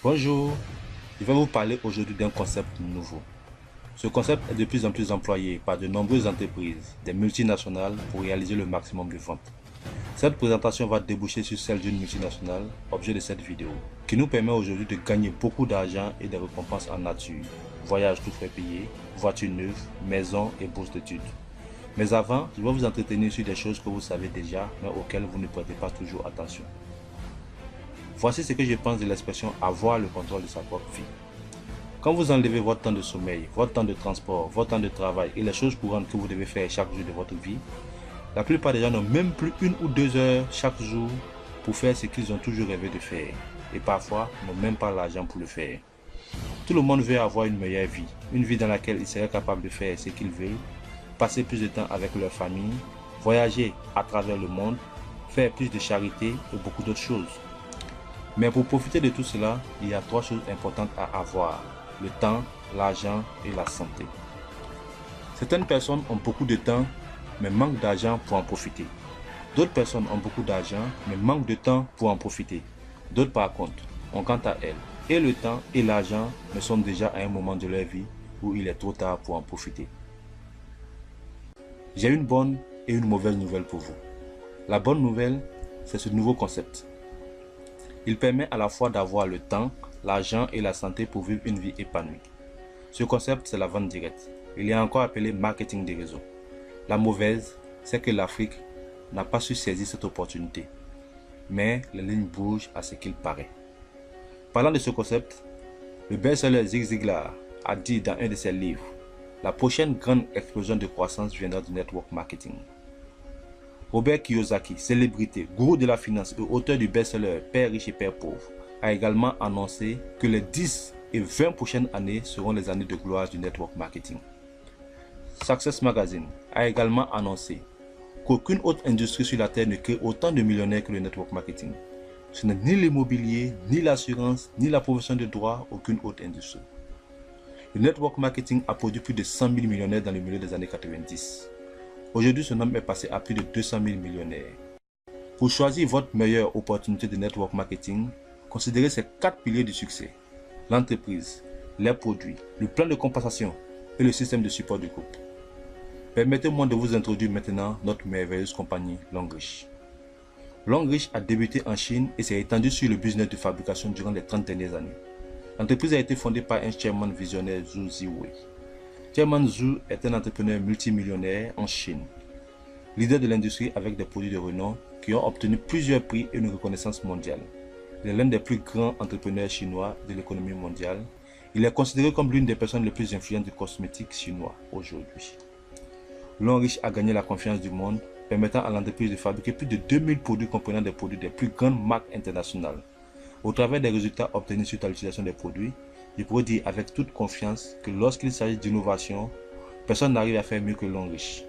Bonjour, je vais vous parler aujourd'hui d'un concept nouveau. Ce concept est de plus en plus employé par de nombreuses entreprises, des multinationales, pour réaliser le maximum de ventes. Cette présentation va déboucher sur celle d'une multinationale, objet de cette vidéo, qui nous permet aujourd'hui de gagner beaucoup d'argent et des récompenses en nature, voyages tout frais payés, voitures neuves, maisons et bourses d'études. Mais avant, je vais vous entretenir sur des choses que vous savez déjà, mais auxquelles vous ne prêtez pas toujours attention. Voici ce que je pense de l'expression avoir le contrôle de sa propre vie. Quand vous enlevez votre temps de sommeil, votre temps de transport, votre temps de travail et les choses courantes que vous devez faire chaque jour de votre vie, la plupart des gens n'ont même plus 1 ou 2 heures chaque jour pour faire ce qu'ils ont toujours rêvé de faire. Et parfois, n'ont même pas l'argent pour le faire. Tout le monde veut avoir une meilleure vie, une vie dans laquelle ils seraient capables de faire ce qu'ils veulent, passer plus de temps avec leur famille, voyager à travers le monde, faire plus de charité et beaucoup d'autres choses. Mais pour profiter de tout cela, il y a 3 choses importantes à avoir: le temps, l'argent et la santé. Certaines personnes ont beaucoup de temps mais manquent d'argent pour en profiter. D'autres personnes ont beaucoup d'argent mais manquent de temps pour en profiter. D'autres par contre ont quant à elles et le temps et l'argent mais sont déjà à un moment de leur vie où il est trop tard pour en profiter. J'ai une bonne et une mauvaise nouvelle pour vous. La bonne nouvelle, c'est ce nouveau concept. Il permet à la fois d'avoir le temps, l'argent et la santé pour vivre une vie épanouie. Ce concept, c'est la vente directe. Il est encore appelé marketing des réseaux. La mauvaise, c'est que l'Afrique n'a pas su saisir cette opportunité. Mais les lignes bougent à ce qu'il paraît. Parlant de ce concept, le best-seller Zig Ziglar a dit dans un de ses livres: la prochaine grande explosion de croissance viendra du network marketing. Robert Kiyosaki, célébrité, gourou de la finance et auteur du best-seller Père riche et Père pauvre, a également annoncé que les 10 et 20 prochaines années seront les années de gloire du network marketing. Success Magazine a également annoncé qu'aucune autre industrie sur la terre ne crée autant de millionnaires que le network marketing. Ce n'est ni l'immobilier, ni l'assurance, ni la profession de droit, aucune autre industrie. Le network marketing a produit plus de 100 000 millionnaires dans le milieu des années 90. Aujourd'hui, ce nombre est passé à plus de 200 000 millionnaires. Pour choisir votre meilleure opportunité de network marketing, considérez ces 4 piliers du succès: l'entreprise, les produits, le plan de compensation et le système de support du groupe. Permettez-moi de vous introduire maintenant notre merveilleuse compagnie Longrich. Longrich a débuté en Chine et s'est étendu sur le business de fabrication durant les 30 dernières années. L'entreprise a été fondée par un chairman visionnaire, Zhu Ziwei. Chairman Zhu est un entrepreneur multimillionnaire en Chine, leader de l'industrie avec des produits de renom qui ont obtenu plusieurs prix et une reconnaissance mondiale. Il est l'un des plus grands entrepreneurs chinois de l'économie mondiale. Il est considéré comme l'une des personnes les plus influentes du cosmétique chinois aujourd'hui. Longrich a gagné la confiance du monde, permettant à l'entreprise de fabriquer plus de 2000 produits comprenant des produits des plus grandes marques internationales. Au travers des résultats obtenus suite à l'utilisation des produits, je pourrais dire avec toute confiance que lorsqu'il s'agit d'innovation, personne n'arrive à faire mieux que Longrich.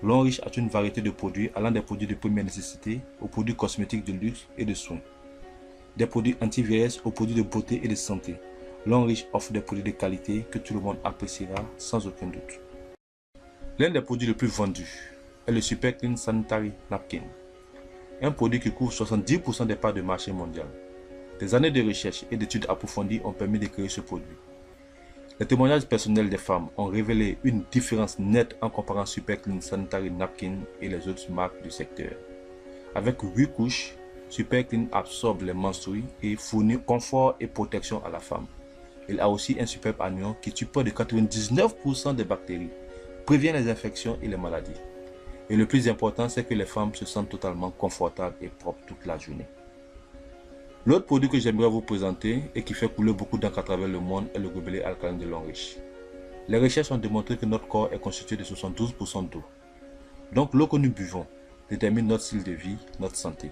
Longrich a une variété de produits allant des produits de première nécessité aux produits cosmétiques de luxe et de soins. Des produits anti-vieillesse aux produits de beauté et de santé. Longrich offre des produits de qualité que tout le monde appréciera sans aucun doute. L'un des produits les plus vendus est le Super Clean Sanitary Napkin, un produit qui couvre 70% des parts de marché mondial. Des années de recherche et d'études approfondies ont permis de créer ce produit. Les témoignages personnels des femmes ont révélé une différence nette en comparant Super Clean Sanitary Napkin et les autres marques du secteur. Avec 8 couches, Super Clean absorbe les menstrues et fournit confort et protection à la femme. Il a aussi un superbe anion qui tue près de 99% des bactéries, prévient les infections et les maladies. Et le plus important, c'est que les femmes se sentent totalement confortables et propres toute la journée. L'autre produit que j'aimerais vous présenter et qui fait couler beaucoup d'encre à travers le monde est le gobelet alcalin de Longrich. Les recherches ont démontré que notre corps est constitué de 72% d'eau. Donc l'eau que nous buvons détermine notre style de vie, notre santé.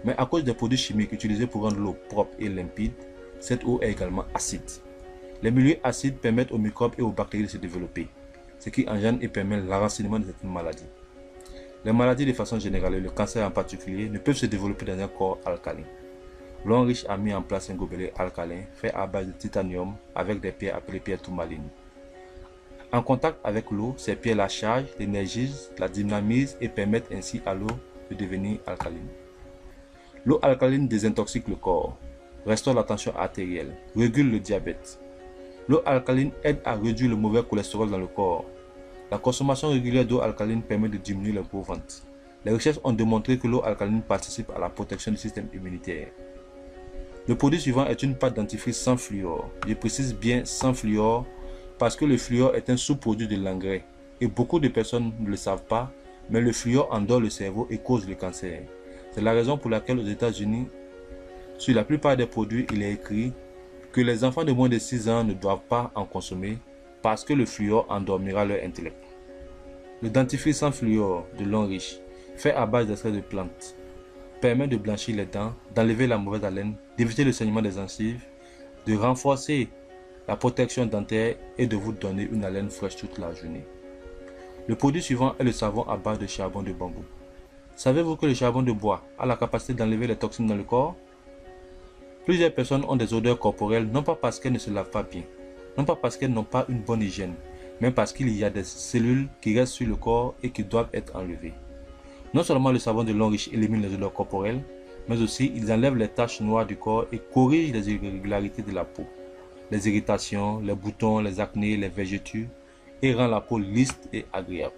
Mais à cause des produits chimiques utilisés pour rendre l'eau propre et limpide, cette eau est également acide. Les milieux acides permettent aux microbes et aux bactéries de se développer, ce qui engendre et permet l'enracinement de certaines maladies. Les maladies de façon générale et le cancer en particulier ne peuvent se développer dans un corps alcalin. Longrich a mis en place un gobelet alcalin fait à base de titanium avec des pierres appelées pierres tourmalines. En contact avec l'eau, ces pierres la chargent, l'énergisent, la dynamisent et permettent ainsi à l'eau de devenir alcaline. L'eau alcaline désintoxique le corps. restaure la tension artérielle, régule le diabète. L'eau alcaline aide à réduire le mauvais cholestérol dans le corps. La consommation régulière d'eau alcaline permet de diminuer le gros ventre. Les recherches ont démontré que l'eau alcaline participe à la protection du système immunitaire. Le produit suivant est une pâte dentifrice sans fluor. Je précise bien sans fluor parce que le fluor est un sous-produit de l'engrais et beaucoup de personnes ne le savent pas, mais le fluor endort le cerveau et cause le cancer. C'est la raison pour laquelle aux États-Unis, sur la plupart des produits, il est écrit que les enfants de moins de 6 ans ne doivent pas en consommer parce que le fluor endormira leur intellect. Le dentifrice sans fluor de Longreach, fait à base d'extrait de plantes, permet de blanchir les dents, d'enlever la mauvaise haleine, d'éviter le saignement des gencives, de renforcer la protection dentaire et de vous donner une haleine fraîche toute la journée. Le produit suivant est le savon à base de charbon de bambou. Savez-vous que le charbon de bois a la capacité d'enlever les toxines dans le corps? Plusieurs personnes ont des odeurs corporelles non pas parce qu'elles ne se lavent pas bien, non pas parce qu'elles n'ont pas une bonne hygiène, mais parce qu'il y a des cellules qui restent sur le corps et qui doivent être enlevées. Non seulement le savon de Longreach élimine les odeurs corporelles, mais aussi ils enlèvent les taches noires du corps et corrigent les irrégularités de la peau, les irritations, les boutons, les acnés, les vergetures et rend la peau lisse et agréable.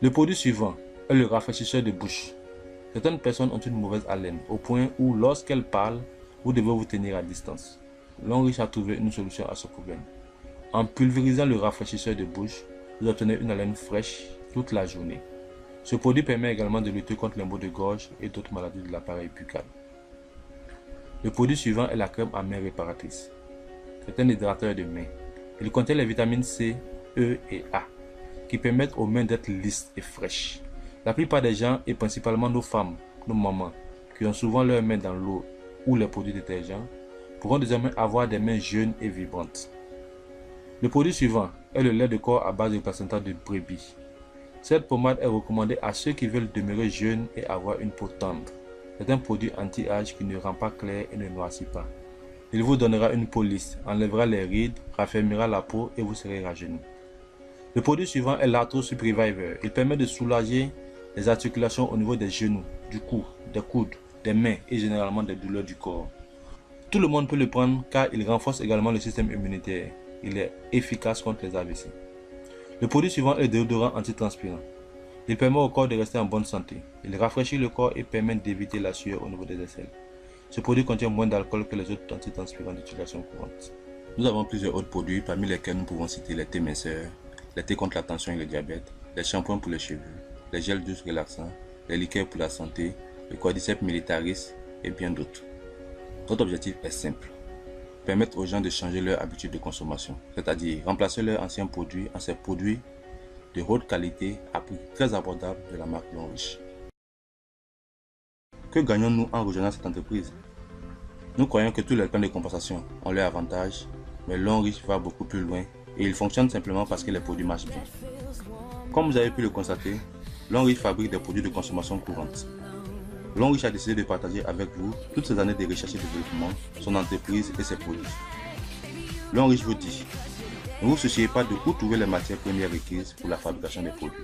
Le produit suivant est le rafraîchisseur de bouche. Certaines personnes ont une mauvaise haleine au point où lorsqu'elles parlent, vous devez vous tenir à distance. Longreach a trouvé une solution à ce problème. En pulvérisant le rafraîchisseur de bouche, vous obtenez une haleine fraîche toute la journée. Ce produit permet également de lutter contre les maux de gorge et d'autres maladies de l'appareil buccal. Le produit suivant est la crème à main réparatrice. C'est un hydrateur de main. Il contient les vitamines C, E et A qui permettent aux mains d'être lisses et fraîches. La plupart des gens, et principalement nos femmes, nos mamans, qui ont souvent leurs mains dans l'eau ou les produits détergents, pourront désormais avoir des mains jeunes et vibrantes. Le produit suivant est le lait de corps à base de placenta de brebis. Cette pommade est recommandée à ceux qui veulent demeurer jeunes et avoir une peau tendre. C'est un produit anti-âge qui ne rend pas clair et ne noircit pas. Il vous donnera une peau lisse, enlèvera les rides, raffermira la peau et vous serez rajeuni. Le produit suivant est l'Arthro Sup Reviver. Il permet de soulager les articulations au niveau des genoux, du cou, des coudes, des mains et généralement des douleurs du corps. Tout le monde peut le prendre car il renforce également le système immunitaire. Il est efficace contre les AVC. Le produit suivant est le déodorant antitranspirant. Il permet au corps de rester en bonne santé. Il rafraîchit le corps et permet d'éviter la sueur au niveau des aisselles. Ce produit contient moins d'alcool que les autres antitranspirants d'utilisation courante. Nous avons plusieurs autres produits parmi lesquels nous pouvons citer les thés minceurs, les thés contre la tension et le diabète, les shampoings pour les cheveux, les gels douces relaxants, les liqueurs pour la santé, le Cordyceps militaris et bien d'autres. Notre objectif est simple. Permettre aux gens de changer leur habitude de consommation, c'est-à-dire remplacer leurs anciens produits en ces produits de haute qualité à prix très abordable de la marque Longreach. Que gagnons-nous en rejoignant cette entreprise? Nous croyons que tous les plans de compensation ont leurs avantages, mais Longreach va beaucoup plus loin et il fonctionne simplement parce que les produits marchent bien. Comme vous avez pu le constater, Longreach fabrique des produits de consommation courante. Longreach a décidé de partager avec vous toutes ces années de recherche et développement, son entreprise et ses produits. Longreach vous dit, ne vous souciez pas de où trouver les matières premières requises pour la fabrication des produits.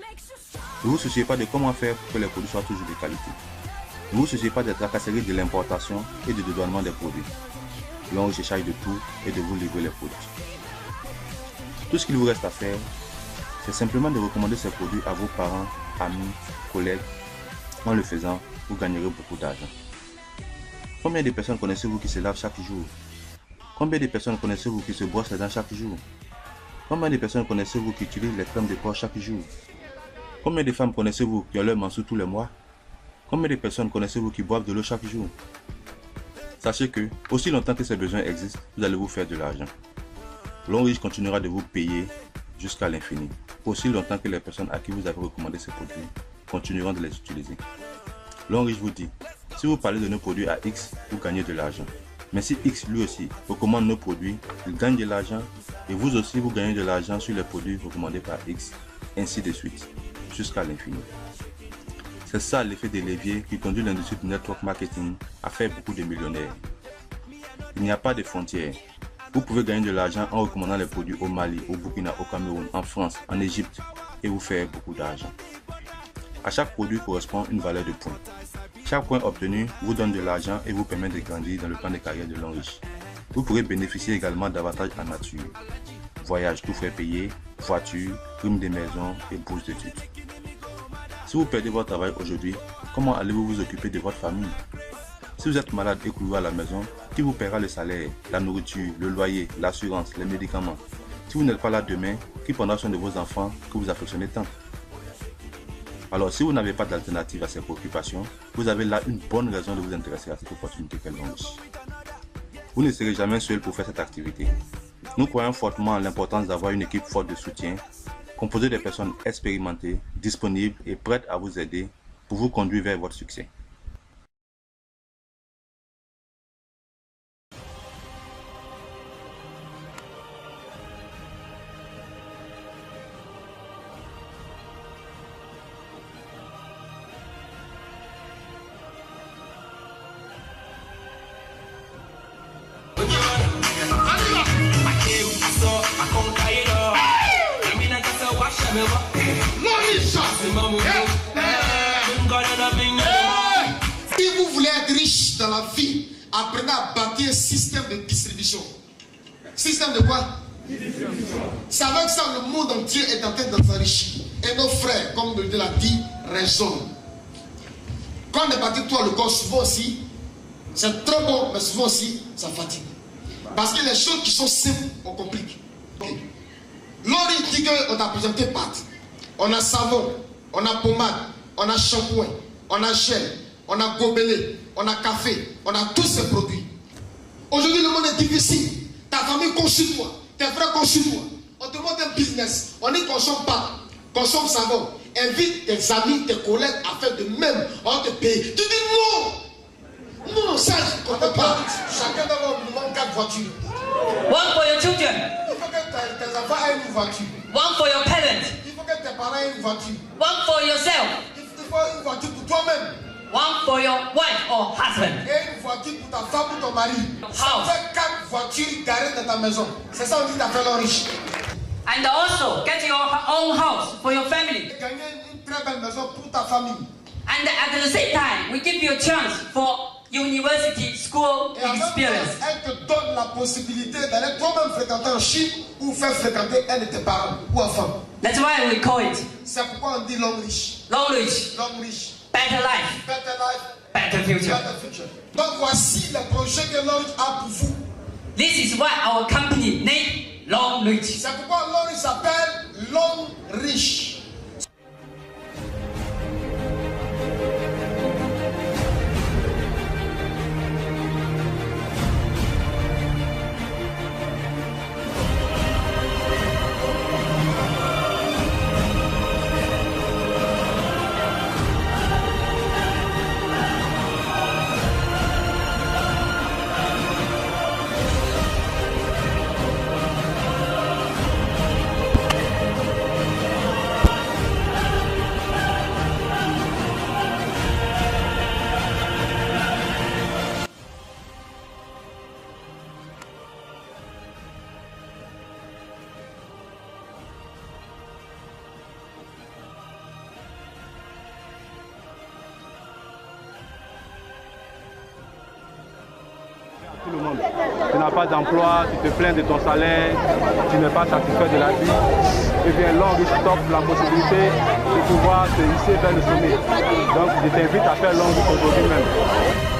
Ne vous souciez pas de comment faire pour que les produits soient toujours de qualité. Ne vous souciez pas des tracasseries de l'importation et du dédouanement des produits. Longreach se charge de tout et de vous livrer les produits. Tout ce qu'il vous reste à faire, c'est simplement de recommander ces produits à vos parents, amis, collègues. En le faisant, vous gagnerez beaucoup d'argent. Combien de personnes connaissez-vous qui se lavent chaque jour? Combien de personnes connaissez-vous qui se brossent les dents chaque jour? Combien de personnes connaissez-vous qui utilisent les crèmes de corps chaque jour? Combien de femmes connaissez-vous qui ont leur menstrues tous les mois? Combien de personnes connaissez-vous qui boivent de l'eau chaque jour? Sachez que, aussi longtemps que ces besoins existent, vous allez vous faire de l'argent. Longreach continuera de vous payer jusqu'à l'infini, aussi longtemps que les personnes à qui vous avez recommandé ces produits continueront de les utiliser. Longreach vous dit, si vous parlez de nos produits à X, vous gagnez de l'argent. Mais si X lui aussi recommande nos produits, il gagne de l'argent et vous aussi vous gagnez de l'argent sur les produits recommandés par X, ainsi de suite, jusqu'à l'infini. C'est ça l'effet des leviers qui conduit l'industrie du network marketing à faire beaucoup de millionnaires. Il n'y a pas de frontières. Vous pouvez gagner de l'argent en recommandant les produits au Mali, au Burkina, au Cameroun, en France, en Égypte et vous faire beaucoup d'argent. À chaque produit correspond une valeur de points. Chaque point obtenu vous donne de l'argent et vous permet de grandir dans le plan de carrière de l'homme riche. Vous pourrez bénéficier également d'avantages en nature. Voyage tout frais payé, voiture, prime des maisons et bourse d'études. Si vous perdez votre travail aujourd'hui, comment allez-vous vous occuper de votre famille? Si vous êtes malade et cloué à la maison, qui vous paiera le salaire, la nourriture, le loyer, l'assurance, les médicaments? Si vous n'êtes pas là demain, qui prendra soin de vos enfants que vous affectionnez tant? Alors, si vous n'avez pas d'alternative à ces préoccupations, vous avez là une bonne raison de vous intéresser à cette opportunité qu'elle donne. Vous ne serez jamais seul pour faire cette activité. Nous croyons fortement en l'importance d'avoir une équipe forte de soutien, composée de personnes expérimentées, disponibles et prêtes à vous aider pour vous conduire vers votre succès. Si vous voulez être riche dans la vie, apprenez à bâtir un système de distribution. Système de quoi? C'est avec ça que le monde entier est en train de s'enrichir. Et nos frères, comme le l'a dit, raisonnent. Quand on est bâti toi le corps, souvent aussi, c'est très bon, mais souvent aussi, ça fatigue. Parce que les choses qui sont simples, on complique. Okay. L'autre dit qu'on a présenté pâte, on a savon, on a pommade, on a shampoing, on a gel, on a gobelet, on a café, on a tous ces produits. Aujourd'hui, le monde est difficile. Ta famille consulte toi, tes frères consultent toi. On te montre un business, on dit consomme pas, consomme savon. Invite tes amis, tes collègues à faire de même, on te paye. Tu dis non! Non, ça, je ne comprends pas. Chacun doit avoir au minimum 4 voitures. One for your children. Il faut que tes enfants aient une voiture. One for your parents. Il faut que tes parents aient une voiture. One for yourself. Il faut une voiture pour toi-même. One for your wife or husband. Et une voiture pour ta femme ou ton mari. Ça fait 4 voitures garées dans ta maison. C'est ça on dit t'as fait l'homme riche. And also get your own house for your family. Gagner une très belle maison pour ta famille. And at the same time, we give you a chance for university school experience. Elle te donne la possibilité d'aller toi-même fréquenter en Chine ou faire fréquenter un de tes parents ou enfants. That's why we call it C'est pourquoi on dit l'homme riche. long rich, L'homme riche. better life, Better life. better future. Better future. Donc voici le projet que l'homme a pour vous. This is why our company name Long Rich. C'est pourquoi l'homme s'appelle l'homme riche. Tout le monde. Tu n'as pas d'emploi, tu te plains de ton salaire, tu n'es pas satisfait de la vie. Eh bien, Long Rich t'offre la possibilité de pouvoir te hisser vers le sommet. Donc, je t'invite à faire Long Rich aujourd'hui même.